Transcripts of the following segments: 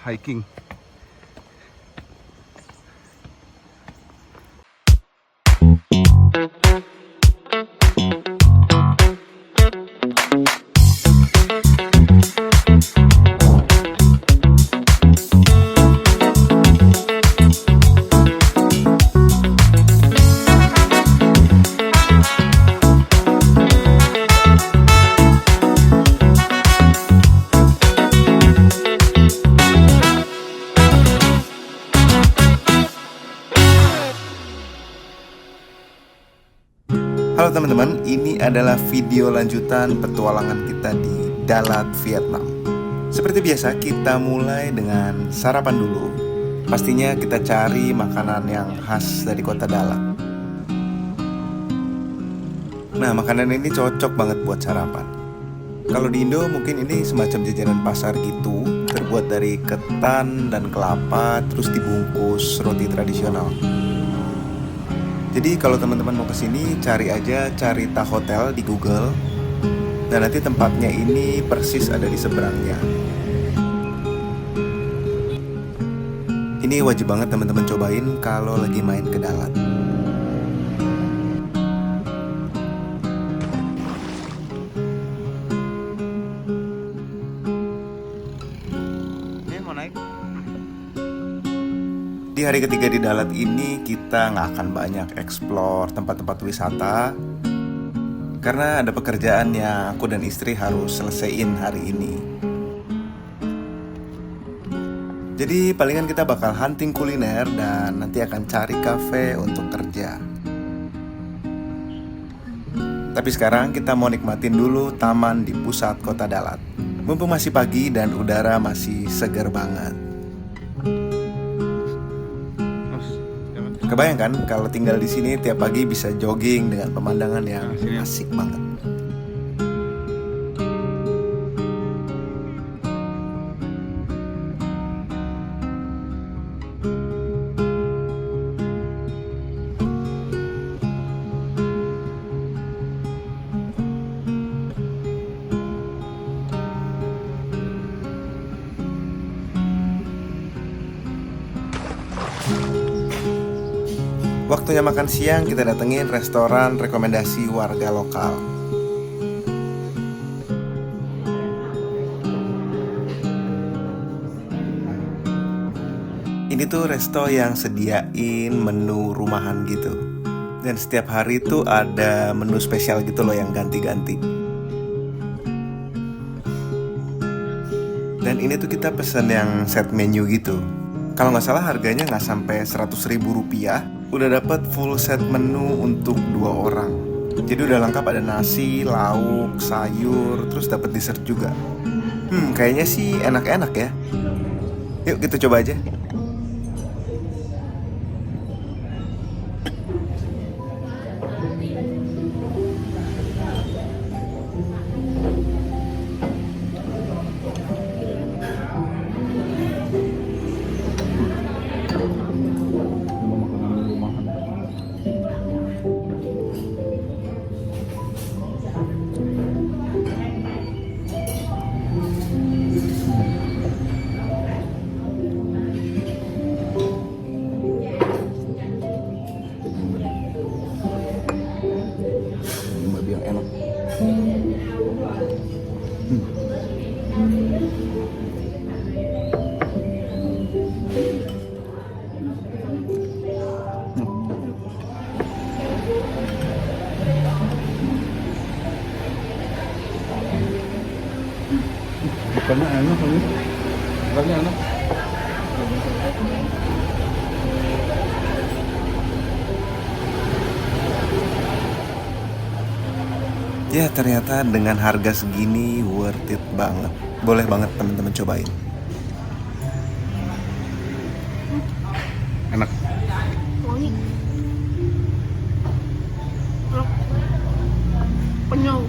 hiking. Halo teman-teman, ini adalah video lanjutan petualangan kita di Dalat, Vietnam. Seperti biasa, kita mulai dengan sarapan dulu. Pastinya kita cari makanan yang khas dari kota Dalat. Nah, makanan ini cocok banget buat sarapan. Kalau di Indo mungkin ini semacam jajanan pasar gitu, terbuat dari ketan dan kelapa, terus dibungkus roti tradisional. Jadi kalau teman-teman mau kesini, cari Carita Hotel di Google. Dan nanti tempatnya ini persis ada di seberangnya. Ini wajib banget teman-teman cobain kalau lagi main ke Dalat. Ini mau naik? Di hari ketiga di Dalat ini kita nggak akan banyak explore tempat-tempat wisata karena ada pekerjaan yang aku dan istri harus selesaiin hari ini. Jadi palingan kita bakal hunting kuliner dan nanti akan cari cafe untuk kerja. Tapi sekarang kita mau nikmatin dulu taman di pusat kota Dalat. Mumpung masih pagi dan udara masih segar banget. Kebayangkan kalau tinggal di sini tiap pagi bisa jogging dengan pemandangan yang asik banget. Waktunya makan siang, kita datengin restoran rekomendasi warga lokal. Ini tuh resto yang sediain menu rumahan gitu. Dan setiap hari tuh ada menu spesial gitu loh yang ganti-ganti. Dan ini tuh kita pesen yang set menu gitu. Kalau nggak salah harganya nggak sampai 100.000 rupiah. Udah dapat full set menu untuk 2 orang. Jadi udah lengkap, ada nasi, lauk, sayur, terus dapat dessert juga. Kayaknya sih enak-enak ya. Yuk kita coba aja. Biar enak. Bukannya enak ini, bukannya enak. Ya ternyata dengan harga segini worth it banget. Boleh banget teman-teman cobain. Enak. Wangi. Penyau.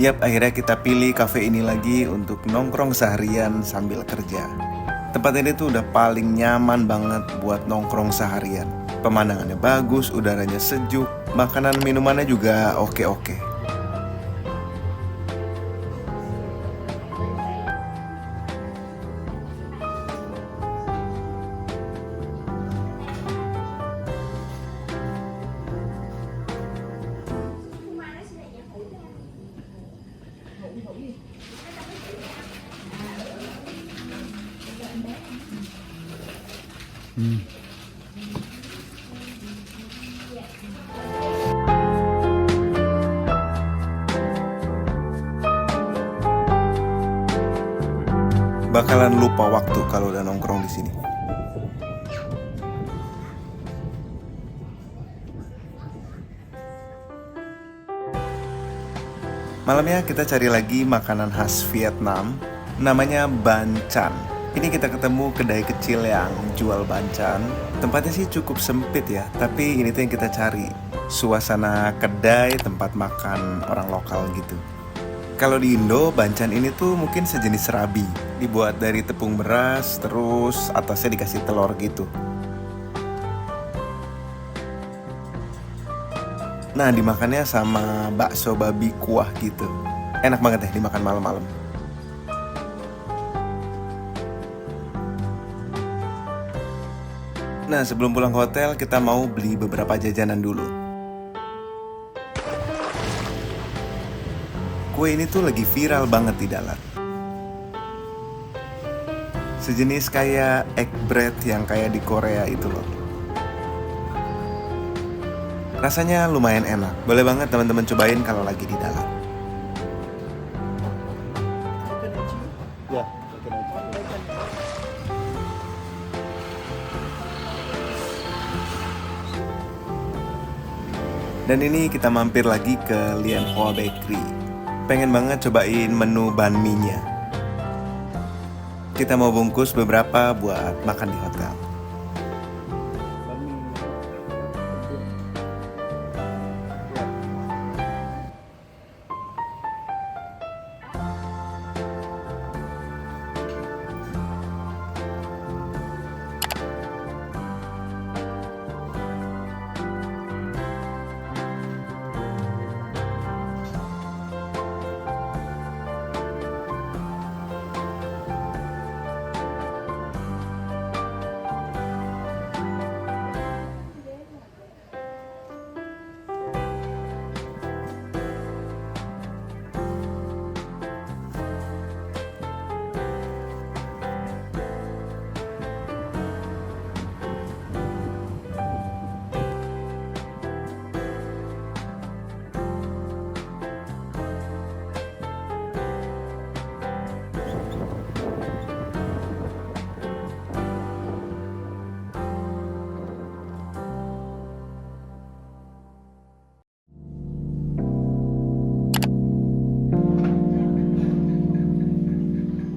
Yap, akhirnya kita pilih cafe ini lagi untuk nongkrong seharian sambil kerja. Tempat ini tuh udah paling nyaman banget buat nongkrong seharian. Pemandangannya bagus, udaranya sejuk, makanan minumannya juga oke-oke. Bakalan lupa waktu kalau udah nongkrong di sini. Malamnya kita cari lagi makanan khas Vietnam, namanya Banchan. Ini kita ketemu kedai kecil yang jual banchan. Tempatnya sih cukup sempit ya, tapi ini tuh yang kita cari. Suasana kedai tempat makan orang lokal gitu. Kalau di Indo, banchan ini tuh mungkin sejenis serabi. Dibuat dari tepung beras, terus atasnya dikasih telur gitu. Nah, dimakannya sama bakso babi kuah gitu. Enak banget deh dimakan malam-malam. Nah, sebelum pulang ke hotel, kita mau beli beberapa jajanan dulu. Kue ini tuh lagi viral banget di Dalat. Sejenis kayak egg bread yang kayak di Korea itu loh. Rasanya lumayan enak. Boleh banget teman-teman cobain kalau lagi di Dalat. Dan ini kita mampir lagi ke Lian Hoa Bakery. Pengen banget cobain menu banh mi-nya. Kita mau bungkus beberapa buat makan di hotel.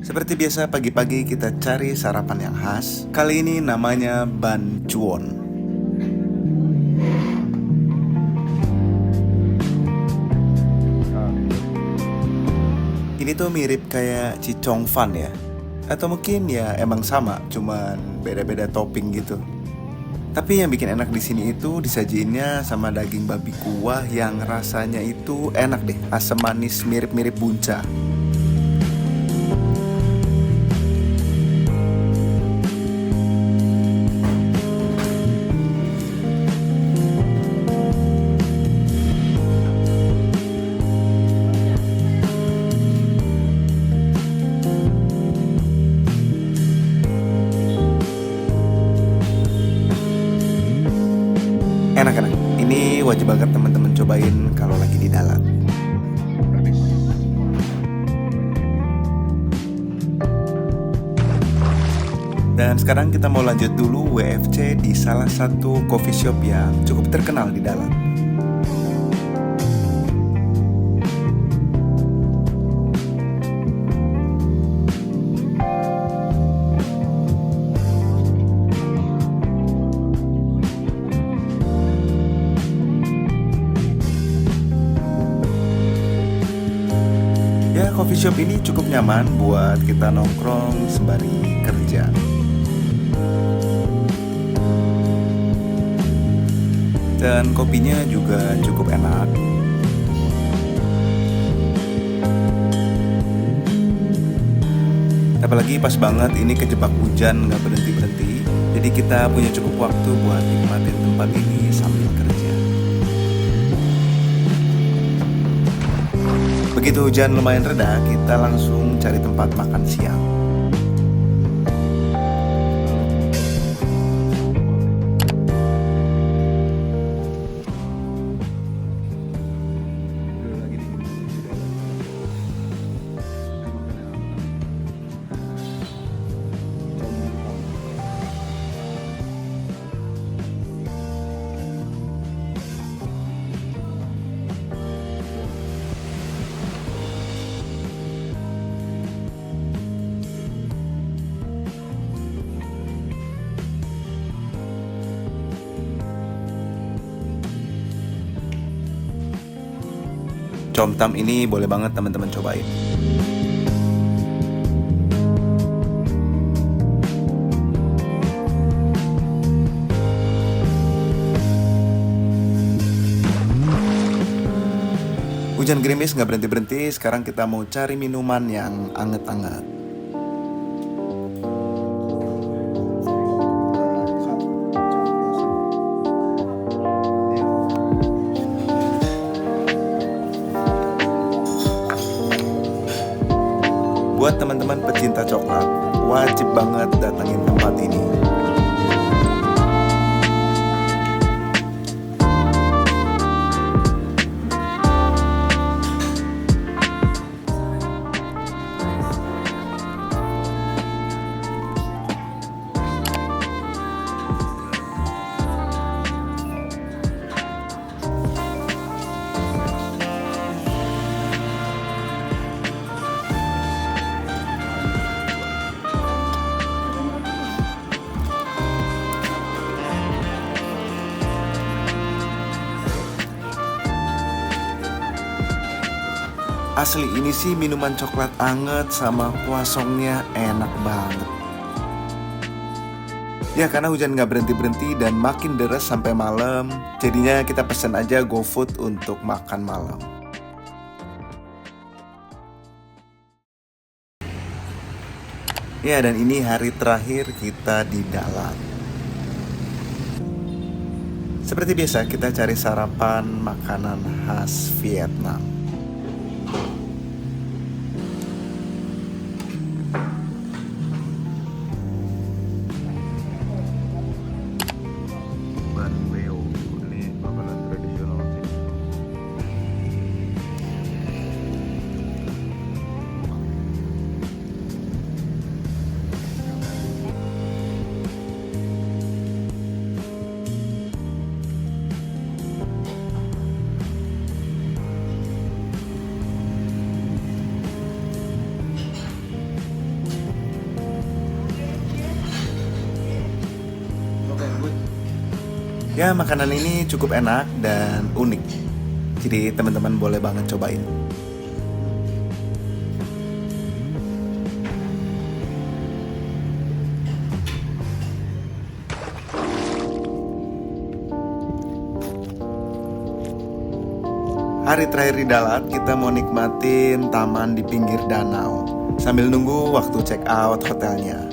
Seperti biasa pagi-pagi kita cari sarapan yang khas. Kali ini namanya Ban Chuon. Ini tuh mirip kayak Chicong Fan ya. Atau mungkin ya emang sama, cuman beda-beda topping gitu. Tapi yang bikin enak di sini itu disajiinnya sama daging babi kuah yang rasanya itu enak deh, asam manis mirip-mirip bunca. Enak-enak. Ini wajib banget teman-teman cobain kalau lagi di Dalat. Dan sekarang kita mau lanjut dulu WFC di salah satu coffee shop yang cukup terkenal di Dalat. Coffee shop ini cukup nyaman buat kita nongkrong sembari kerja. Dan kopinya juga cukup enak. Apalagi pas banget ini kejebak hujan nggak berhenti-berhenti. Jadi kita punya cukup waktu buat nikmatin tempat ini sambil kerja. Begitu hujan lumayan reda, kita langsung cari tempat makan siang. Comtam ini boleh banget teman-teman cobain. Hujan gerimis nggak berhenti-berhenti, sekarang kita mau cari minuman yang anget-anget. Buat teman-teman pecinta coklat, wajib banget datengin tempat ini. Asli ini sih minuman coklat anget sama kuasongnya enak banget. Ya karena hujan gak berhenti-berhenti dan makin deres sampai malam, jadinya kita pesen aja GoFood untuk makan malam. Ya dan ini hari terakhir kita di Dalat. Seperti biasa kita cari sarapan makanan khas Vietnam. Ya makanan ini cukup enak dan unik. Jadi teman-teman boleh banget cobain. Hari terakhir di Dalat kita mau nikmatin taman di pinggir danau sambil nunggu waktu check out hotelnya.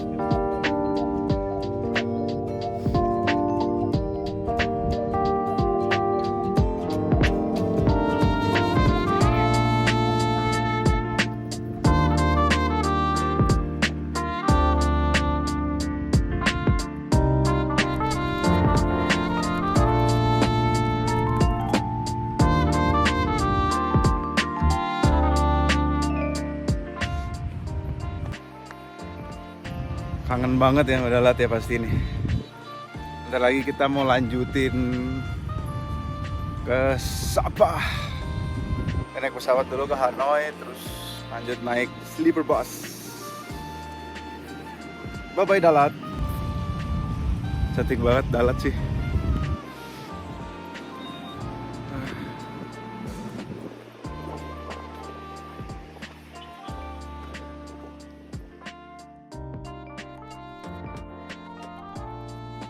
Kangen banget ya Dalat ya pasti nih. Bentar lagi kita mau lanjutin ke Sabah. Naik pesawat dulu ke Hanoi, terus lanjut naik sleeper bus. Bye bye Dalat. Cantik banget Dalat sih.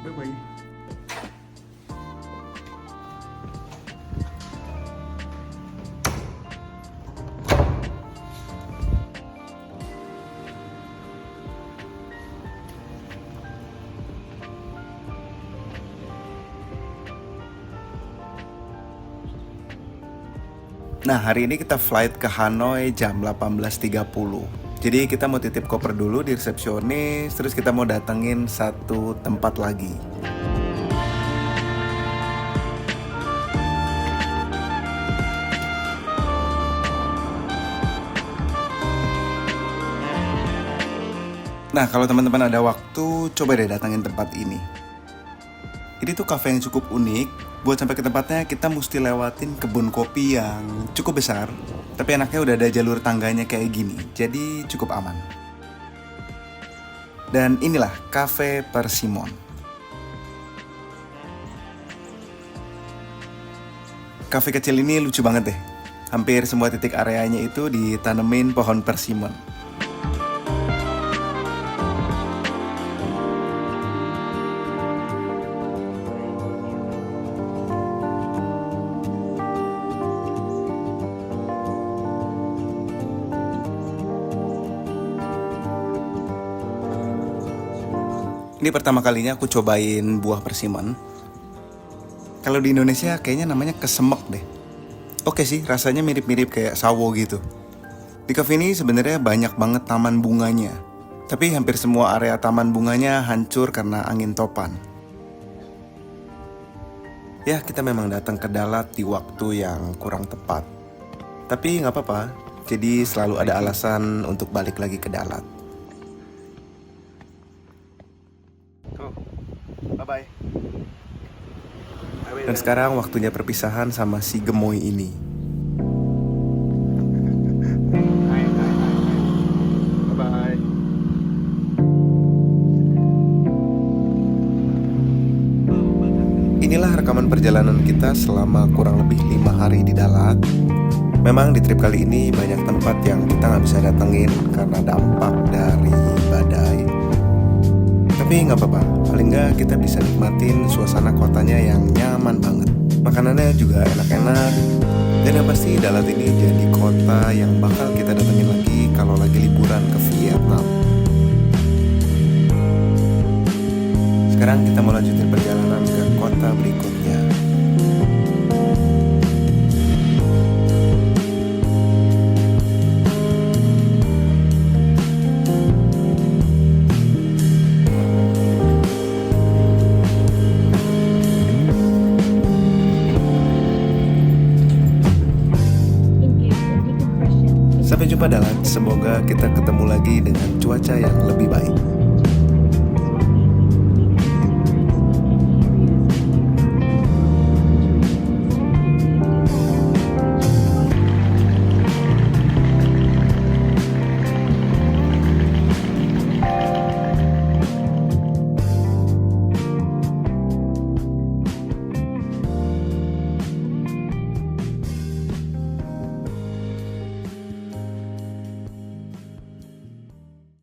Bye-bye. Nah, hari ini kita flight ke Hanoi jam 18.30. Jadi kita mau titip koper dulu di resepsionis, terus kita mau datengin satu tempat lagi. Nah, kalau teman-teman ada waktu, coba deh datengin tempat ini. Ini tuh cafe yang cukup unik. Buat sampai ke tempatnya kita mesti lewatin kebun kopi yang cukup besar. Tapi enaknya udah ada jalur tangganya kayak gini, jadi cukup aman. Dan inilah Cafe Persimmon. Cafe kecil ini lucu banget deh. Hampir semua titik areanya itu ditanemin pohon persimmon. Ini pertama kalinya aku cobain buah persimmon. Kalau di Indonesia kayaknya namanya kesemek deh. Oke sih, rasanya mirip-mirip kayak sawo gitu. Di cafe ini sebenarnya banyak banget taman bunganya. Tapi hampir semua area taman bunganya hancur karena angin topan. Ya, kita memang datang ke Dalat di waktu yang kurang tepat. Tapi nggak apa-apa, jadi selalu ada alasan untuk balik lagi ke Dalat. Bye-bye. Dan sekarang waktunya perpisahan sama si gemoy ini. Bye-bye. Inilah rekaman perjalanan kita selama kurang lebih 5 hari di Dalat. Memang di trip kali ini banyak tempat yang kita nggak bisa datengin karena dampak dari badai. Tapi nggak apa-apa, paling nggak kita bisa nikmatin suasana kotanya yang nyaman banget. Makanannya juga enak-enak. Dan yang pasti Dalat ini jadi kota yang bakal kita datengin lagi kalau lagi liburan ke Vietnam. Sekarang kita mau lanjutin perjalanan ke kota berikutnya. Sampai jumpa Dalat, semoga kita ketemu lagi dengan cuaca yang lebih baik.